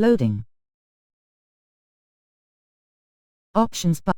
Loading. Options bar.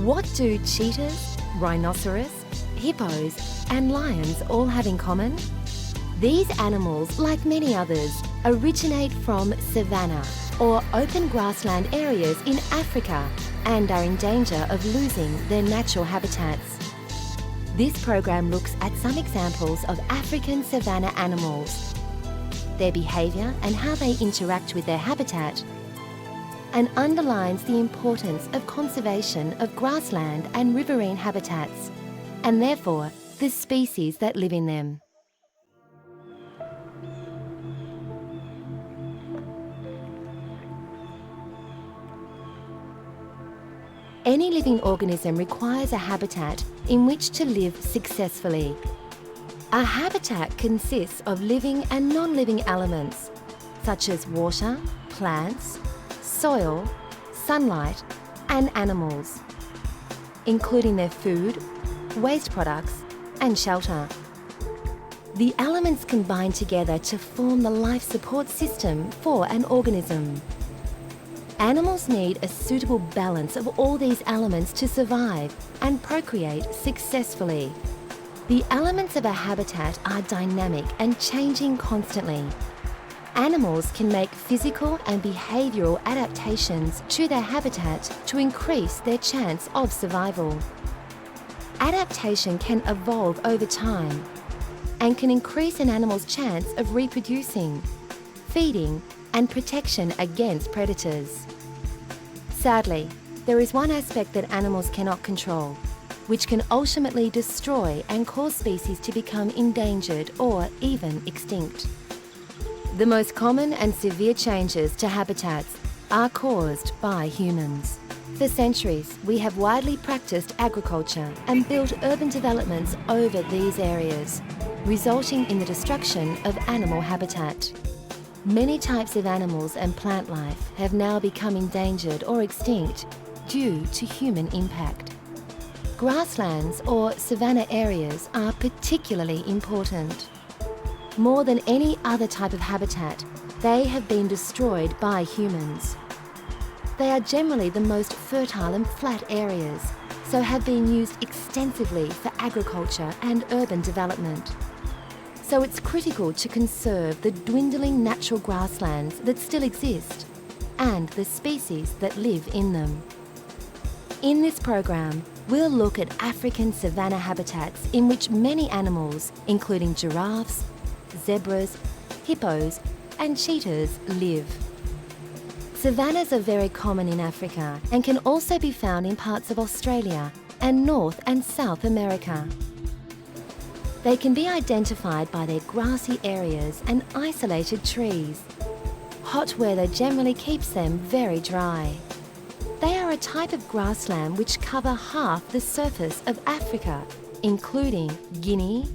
What do cheetahs, rhinoceros, hippos and lions all have in common? These animals, like many others, originate from savanna or open grassland areas in Africa and are in danger of losing their natural habitats. This program looks at some examples of African savanna animals, their behaviour and how they interact with their habitat, and underlines the importance of conservation of grassland and riverine habitats, and therefore the species that live in them. Any living organism requires a habitat in which to live successfully. A habitat consists of living and non-living elements, such as water, plants, soil, sunlight and animals, including their food, waste products and shelter. The elements combine together to form the life support system for an organism. Animals need a suitable balance of all these elements to survive and procreate successfully. The elements of a habitat are dynamic and changing constantly. Animals can make physical and behavioural adaptations to their habitat to increase their chance of survival. Adaptation can evolve over time and can increase an animal's chance of reproducing, feeding and protection against predators. Sadly, there is one aspect that animals cannot control, which can ultimately destroy and cause species to become endangered or even extinct. The most common and severe changes to habitats are caused by humans. For centuries, we have widely practiced agriculture and built urban developments over these areas, resulting in the destruction of animal habitat. Many types of animals and plant life have now become endangered or extinct due to human impact. Grasslands or savanna areas are particularly important. More than any other type of habitat, they have been destroyed by humans. They are generally the most fertile and flat areas, so have been used extensively for agriculture and urban development. So it's critical to conserve the dwindling natural grasslands that still exist and the species that live in them. In this program, we'll look at African savanna habitats in which many animals, including giraffes, zebras, hippos and cheetahs live. Savannas are very common in Africa and can also be found in parts of Australia and North and South America. They can be identified by their grassy areas and isolated trees. Hot weather generally keeps them very dry. They are a type of grassland which cover half the surface of Africa, including Guinea,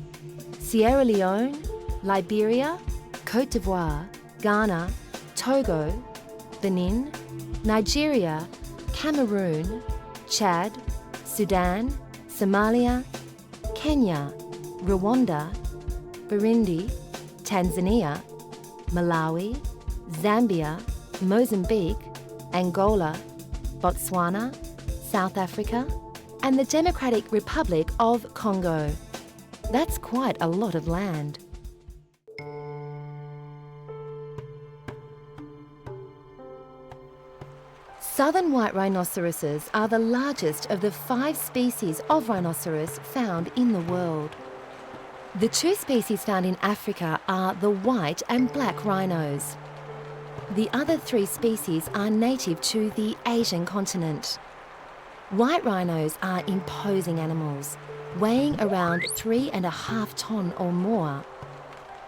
Sierra Leone, Liberia, Côte d'Ivoire, Ghana, Togo, Benin, Nigeria, Cameroon, Chad, Sudan, Somalia, Kenya, Rwanda, Burundi, Tanzania, Malawi, Zambia, Mozambique, Angola, Botswana, South Africa, and the Democratic Republic of Congo. That's quite a lot of land. Southern white rhinoceroses are the largest of the 5 species of rhinoceros found in the world. The 2 species found in Africa are the white and black rhinos. The other 3 species are native to the Asian continent. White rhinos are imposing animals, weighing around 3.5 tons or more.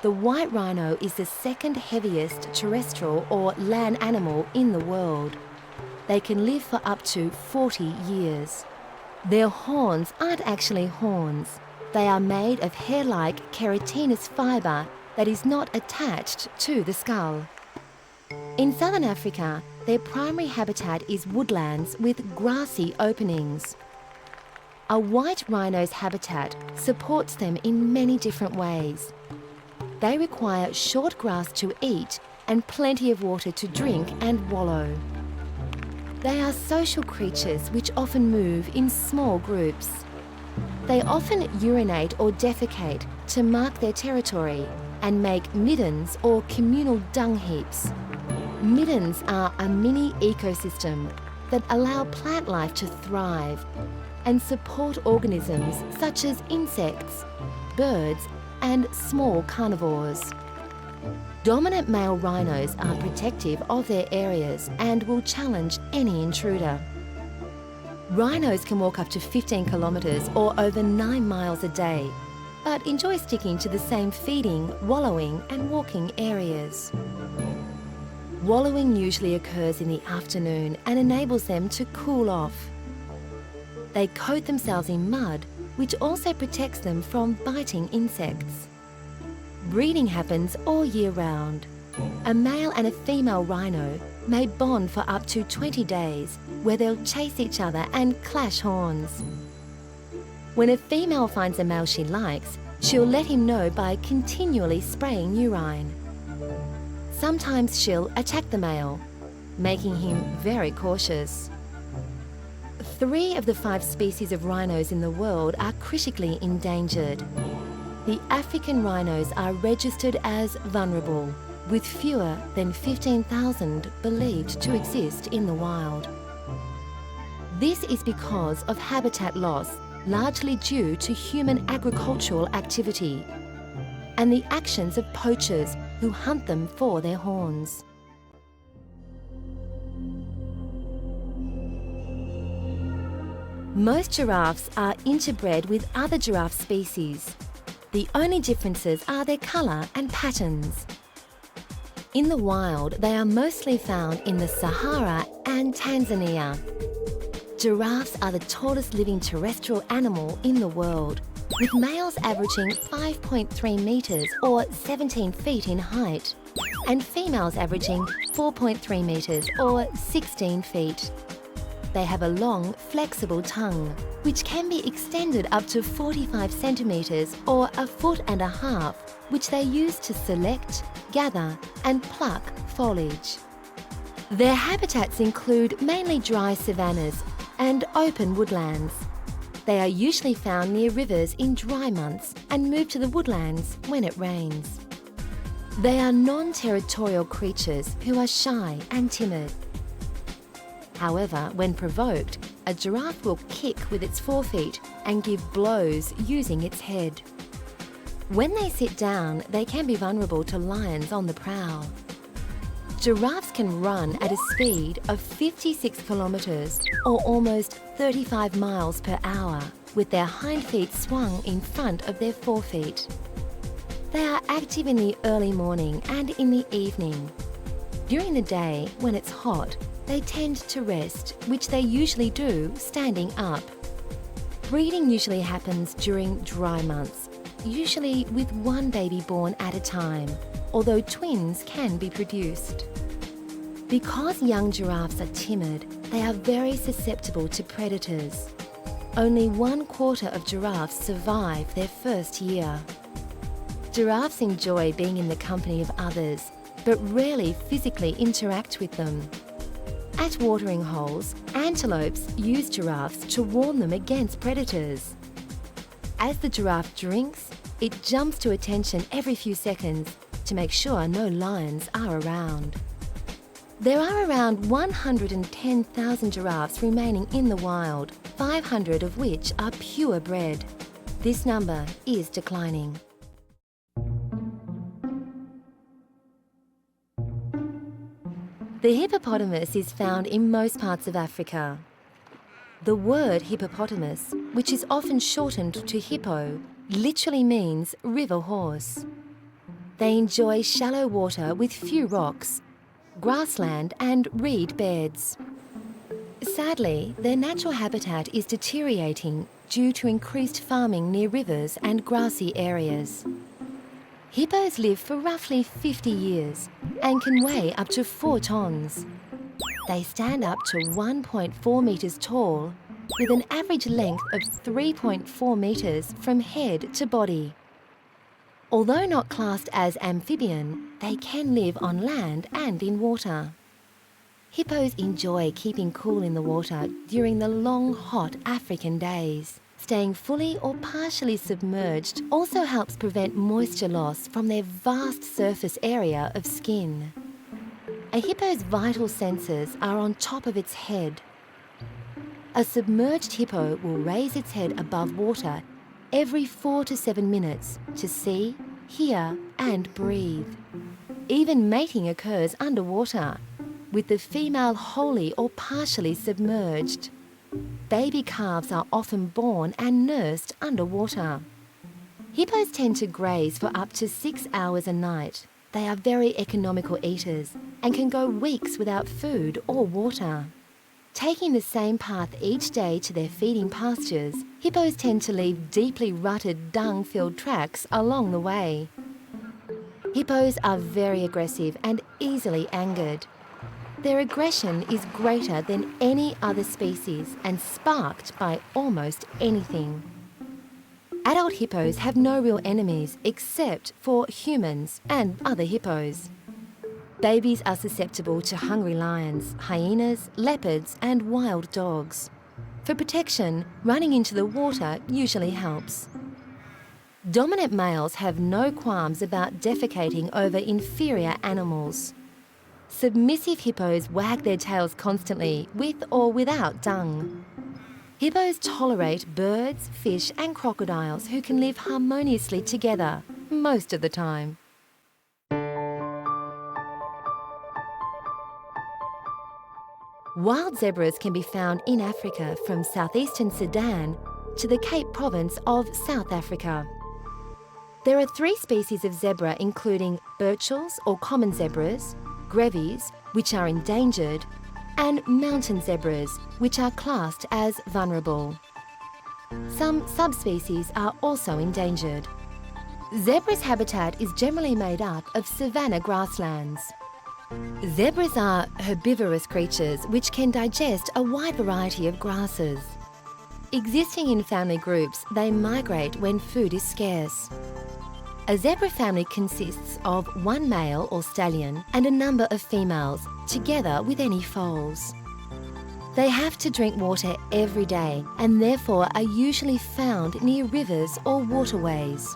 The white rhino is the second heaviest terrestrial or land animal in the world. They can live for up to 40 years. Their horns aren't actually horns. They are made of hair-like keratinous fibre that is not attached to the skull. In southern Africa, their primary habitat is woodlands with grassy openings. A white rhino's habitat supports them in many different ways. They require short grass to eat and plenty of water to drink and wallow. They are social creatures which often move in small groups. They often urinate or defecate to mark their territory and make middens or communal dung heaps. Middens are a mini ecosystem that allow plant life to thrive and support organisms such as insects, birds, and small carnivores. Dominant male rhinos are protective of their areas and will challenge any intruder. Rhinos can walk up to 15 kilometres or over 9 miles a day, but enjoy sticking to the same feeding, wallowing and walking areas. Wallowing usually occurs in the afternoon and enables them to cool off. They coat themselves in mud, which also protects them from biting insects. Breeding happens all year round. A male and a female rhino may bond for up to 20 days, where they'll chase each other and clash horns. When a female finds a male she likes, she'll let him know by continually spraying urine. Sometimes she'll attack the male, making him very cautious. 3 of the 5 species of rhinos in the world are critically endangered. The African rhinos are registered as vulnerable, with fewer than 15,000 believed to exist in the wild. This is because of habitat loss, largely due to human agricultural activity, and the actions of poachers who hunt them for their horns. Most giraffes are interbred with other giraffe species. The only differences are their colour and patterns. In the wild, they are mostly found in the Sahara and Tanzania. Giraffes are the tallest living terrestrial animal in the world, with males averaging 5.3 metres or 17 feet in height, and females averaging 4.3 metres or 16 feet. They have a long, flexible tongue, which can be extended up to 45 centimetres or 1.5 feet, which they use to select, gather and pluck foliage. Their habitats include mainly dry savannas and open woodlands. They are usually found near rivers in dry months and move to the woodlands when it rains. They are non-territorial creatures who are shy and timid. However, when provoked, a giraffe will kick with its forefeet and give blows using its head. When they sit down, they can be vulnerable to lions on the prowl. Giraffes can run at a speed of 56 kilometres or almost 35 miles per hour, with their hind feet swung in front of their forefeet. They are active in the early morning and in the evening. During the day, when it's hot, they tend to rest, which they usually do standing up. Breeding usually happens during dry months, usually with 1 baby born at a time, although twins can be produced. Because young giraffes are timid, they are very susceptible to predators. Only 1/4 of giraffes survive their first year. Giraffes enjoy being in the company of others, but rarely physically interact with them. At watering holes, antelopes use giraffes to warn them against predators. As the giraffe drinks, it jumps to attention every few seconds to make sure no lions are around. There are around 110,000 giraffes remaining in the wild, 500 of which are purebred. This number is declining. The hippopotamus is found in most parts of Africa. The word hippopotamus, which is often shortened to hippo, literally means river horse. They enjoy shallow water with few rocks, grassland and reed beds. Sadly, their natural habitat is deteriorating due to increased farming near rivers and grassy areas. Hippos live for roughly 50 years and can weigh up to 4 tons. They stand up to 1.4 metres tall with an average length of 3.4 metres from head to body. Although not classed as amphibian, they can live on land and in water. Hippos enjoy keeping cool in the water during the long, hot African days. Staying fully or partially submerged also helps prevent moisture loss from their vast surface area of skin. A hippo's vital senses are on top of its head. A submerged hippo will raise its head above water every 4 to 7 minutes to see, hear, and breathe. Even mating occurs underwater, with the female wholly or partially submerged. Baby calves are often born and nursed underwater. Hippos tend to graze for up to 6 hours a night. They are very economical eaters and can go weeks without food or water. Taking the same path each day to their feeding pastures, hippos tend to leave deeply rutted, dung-filled tracks along the way. Hippos are very aggressive and easily angered. Their aggression is greater than any other species and sparked by almost anything. Adult hippos have no real enemies except for humans and other hippos. Babies are susceptible to hungry lions, hyenas, leopards, and wild dogs. For protection, running into the water usually helps. Dominant males have no qualms about defecating over inferior animals. Submissive hippos wag their tails constantly, with or without dung. Hippos tolerate birds, fish, and crocodiles who can live harmoniously together most of the time. Wild zebras can be found in Africa from southeastern Sudan to the Cape Province of South Africa. There are 3 species of zebra, including Burchell's or common zebras, grevies, which are endangered, and mountain zebras, which are classed as vulnerable. Some subspecies are also endangered. Zebra's habitat is generally made up of savanna grasslands. Zebras are herbivorous creatures which can digest a wide variety of grasses. Existing in family groups, they migrate when food is scarce. A zebra family consists of 1 male or stallion and a number of females, together with any foals. They have to drink water every day and therefore are usually found near rivers or waterways.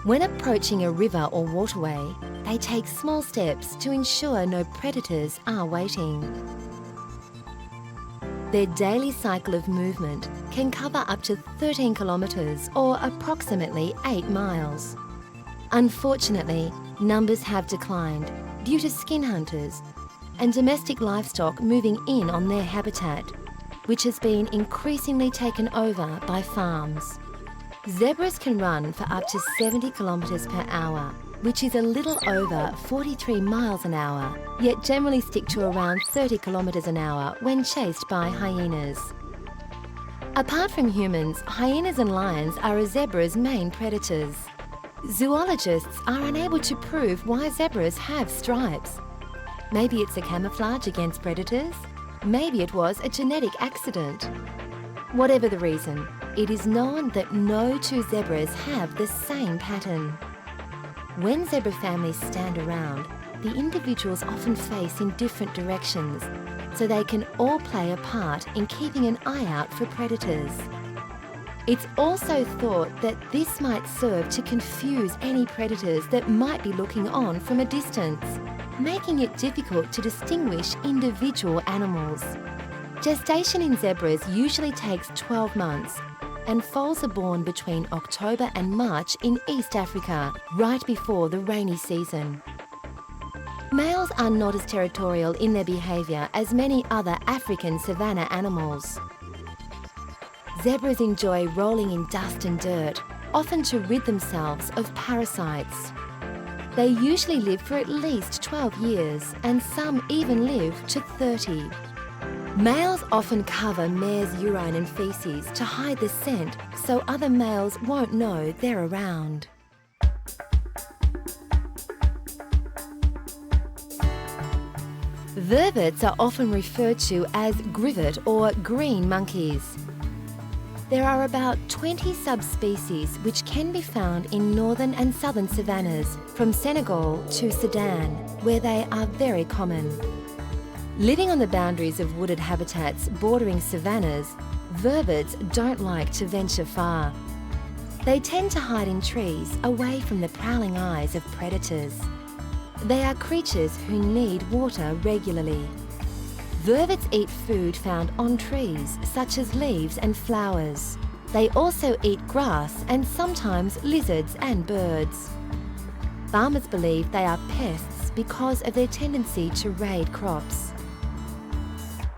When approaching a river or waterway, they take small steps to ensure no predators are waiting. Their daily cycle of movement can cover up to 13 kilometres or approximately 8 miles. Unfortunately, numbers have declined due to skin hunters and domestic livestock moving in on their habitat, which has been increasingly taken over by farms. Zebras can run for up to 70 kilometres per hour, which is a little over 43 miles an hour, yet generally stick to around 30 kilometres an hour when chased by hyenas. Apart from humans, hyenas and lions are a zebra's main predators. Zoologists are unable to prove why zebras have stripes. Maybe it's a camouflage against predators. Maybe it was a genetic accident. Whatever the reason, it is known that no 2 zebras have the same pattern. When zebra families stand around, the individuals often face in different directions, so they can all play a part in keeping an eye out for predators. It's also thought that this might serve to confuse any predators that might be looking on from a distance, making it difficult to distinguish individual animals. Gestation in zebras usually takes 12 months, and foals are born between October and March in East Africa, right before the rainy season. Males are not as territorial in their behaviour as many other African savanna animals. Zebras enjoy rolling in dust and dirt, often to rid themselves of parasites. They usually live for at least 12 years, and some even live to 30. Males often cover mares' urine and feces to hide the scent so other males won't know they're around. Vervets are often referred to as grivet or green monkeys. There are about 20 subspecies which can be found in northern and southern savannas, from Senegal to Sudan, where they are very common. Living on the boundaries of wooded habitats bordering savannas, vervets don't like to venture far. They tend to hide in trees away from the prowling eyes of predators. They are creatures who need water regularly. Vervets eat food found on trees, such as leaves and flowers. They also eat grass and sometimes lizards and birds. Farmers believe they are pests because of their tendency to raid crops.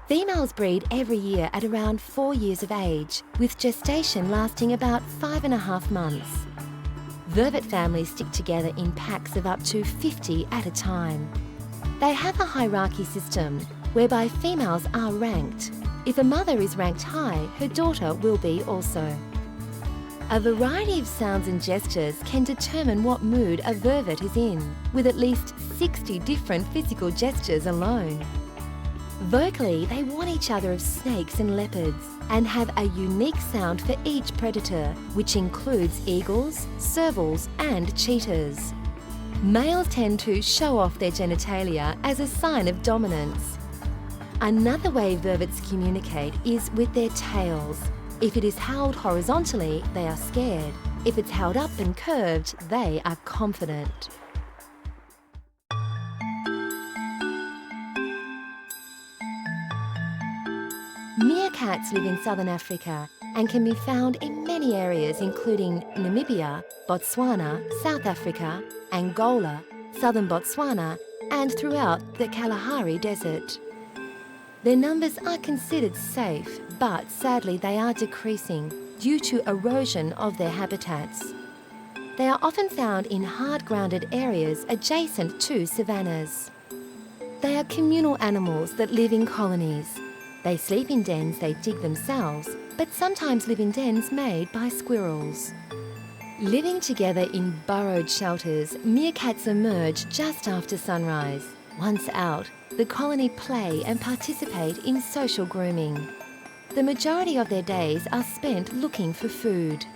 Females breed every year at around 4 years of age, with gestation lasting about 5.5 months. Vervet families stick together in packs of up to 50 at a time. They have a hierarchy system whereby females are ranked. If a mother is ranked high, her daughter will be also. A variety of sounds and gestures can determine what mood a vervet is in, with at least 60 different physical gestures alone. Vocally, they warn each other of snakes and leopards and have a unique sound for each predator, which includes eagles, servals, and cheetahs. Males tend to show off their genitalia as a sign of dominance. Another way vervets communicate is with their tails. If it is held horizontally, they are scared. If it's held up and curved, they are confident. Meerkats live in southern Africa and can be found in many areas including Namibia, Botswana, South Africa, Angola, southern Botswana, and throughout the Kalahari Desert. Their numbers are considered safe, but sadly they are decreasing due to erosion of their habitats. They are often found in hard-grounded areas adjacent to savannas. They are communal animals that live in colonies. They sleep in dens they dig themselves, but sometimes live in dens made by squirrels. Living together in burrowed shelters, meerkats emerge just after sunrise. Once out, the colony play and participate in social grooming. The majority of their days are spent looking for food.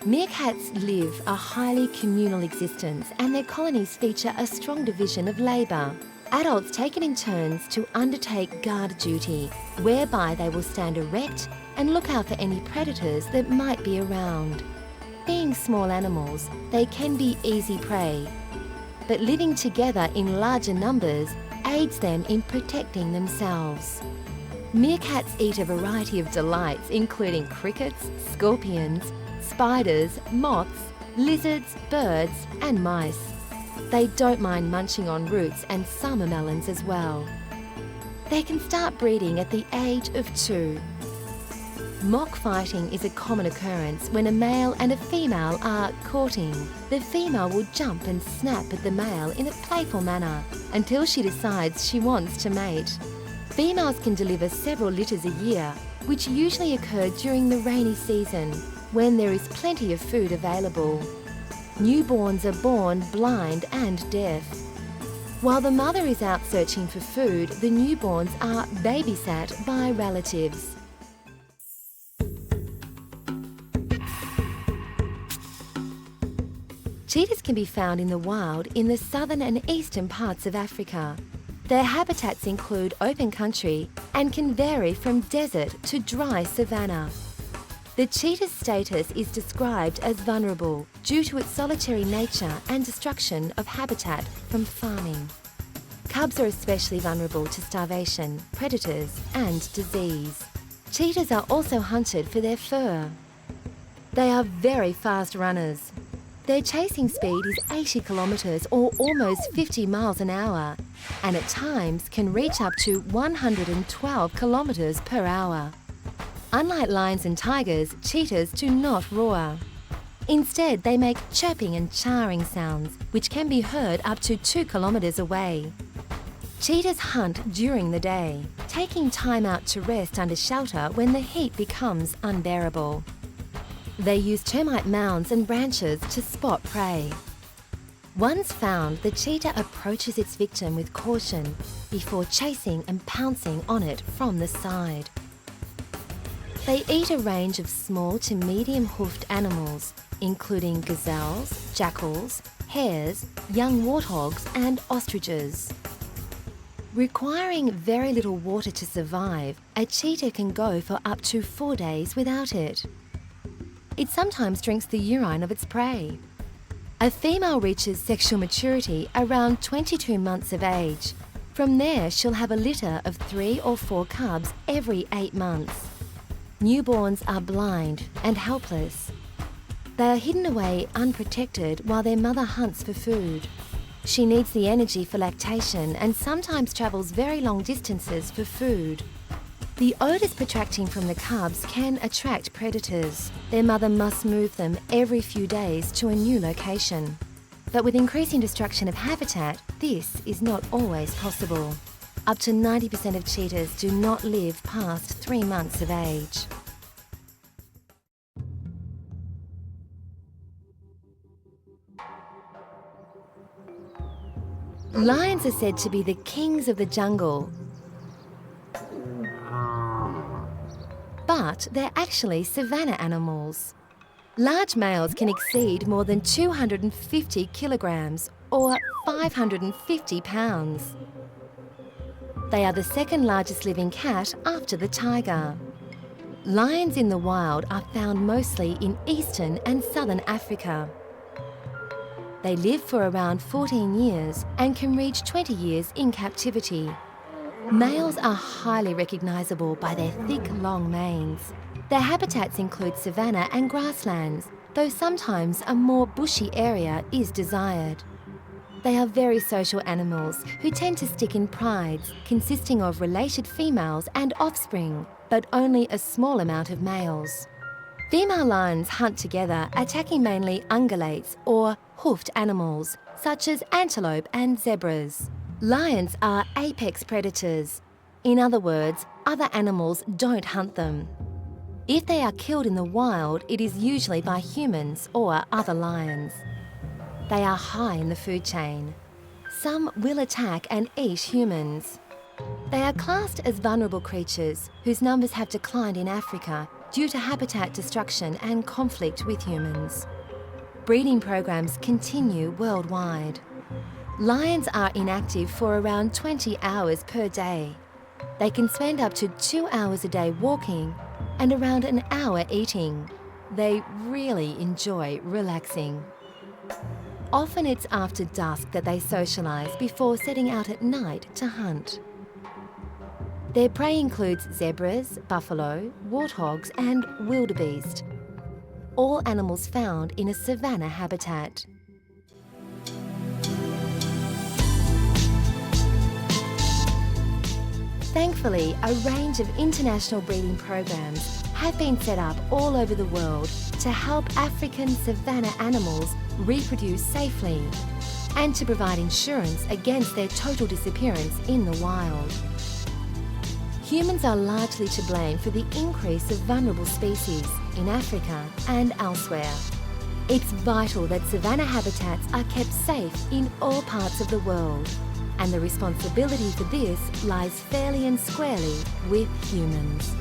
Meerkats live a highly communal existence, and their colonies feature a strong division of labour. Adults take it in turns to undertake guard duty, whereby they will stand erect and look out for any predators that might be around. Being small animals, they can be easy prey, but living together in larger numbers aids them in protecting themselves. Meerkats eat a variety of delights, including crickets, scorpions, spiders, moths, lizards, birds, and mice. They don't mind munching on roots and summer melons as well. They can start breeding at the age of 2. Mock fighting is a common occurrence when a male and a female are courting. The female will jump and snap at the male in a playful manner until she decides she wants to mate. Females can deliver several litters a year, which usually occur during the rainy season, when there is plenty of food available. Newborns are born blind and deaf. While the mother is out searching for food, the newborns are babysat by relatives. Cheetahs can be found in the wild in the southern and eastern parts of Africa. Their habitats include open country and can vary from desert to dry savanna. The cheetah's status is described as vulnerable due to its solitary nature and destruction of habitat from farming. Cubs are especially vulnerable to starvation, predators, and disease. Cheetahs are also hunted for their fur. They are very fast runners. Their chasing speed is 80 kilometres or almost 50 miles an hour, and at times can reach up to 112 kilometres per hour. Unlike lions and tigers, cheetahs do not roar. Instead, they make chirping and charring sounds, which can be heard up to 2 kilometres away. Cheetahs hunt during the day, taking time out to rest under shelter when the heat becomes unbearable. They use termite mounds and branches to spot prey. Once found, the cheetah approaches its victim with caution before chasing and pouncing on it from the side. They eat a range of small to medium-hoofed animals, including gazelles, jackals, hares, young warthogs and ostriches. Requiring very little water to survive, a cheetah can go for up to 4 days without it. It sometimes drinks the urine of its prey. A female reaches sexual maturity around 22 months of age. From there, she'll have a litter of 3 or 4 cubs every 8 months. Newborns are blind and helpless. They are hidden away unprotected while their mother hunts for food. She needs the energy for lactation and sometimes travels very long distances for food. The odours protracting from the cubs can attract predators. Their mother must move them every few days to a new location. But with increasing destruction of habitat, this is not always possible. Up to 90% of cheetahs do not live past 3 months of age. Lions are said to be the kings of the jungle, but they're actually savanna animals. Large males can exceed more than 250 kilograms or 550 pounds. They are the second largest living cat after the tiger. Lions in the wild are found mostly in eastern and southern Africa. They live for around 14 years and can reach 20 years in captivity. Males are highly recognisable by their thick, long manes. Their habitats include savanna and grasslands, though sometimes a more bushy area is desired. They are very social animals who tend to stick in prides, consisting of related females and offspring, but only a small amount of males. Female lions hunt together, attacking mainly ungulates or hoofed animals, such as antelope and zebras. Lions are apex predators. In other words, other animals don't hunt them. If they are killed in the wild, it is usually by humans or other lions. They are high in the food chain. Some will attack and eat humans. They are classed as vulnerable creatures whose numbers have declined in Africa due to habitat destruction and conflict with humans. Breeding programs continue worldwide. Lions are inactive for around 20 hours per day. They can spend up to 2 hours a day walking and around an hour eating. They really enjoy relaxing. Often it's after dusk that they socialise before setting out at night to hunt. Their prey includes zebras, buffalo, warthogs and wildebeest, all animals found in a savanna habitat. Thankfully, a range of international breeding programs have been set up all over the world to help African savanna animals reproduce safely and to provide insurance against their total disappearance in the wild. Humans are largely to blame for the increase of vulnerable species in Africa and elsewhere. It's vital that savanna habitats are kept safe in all parts of the world, and the responsibility for this lies fairly and squarely with humans.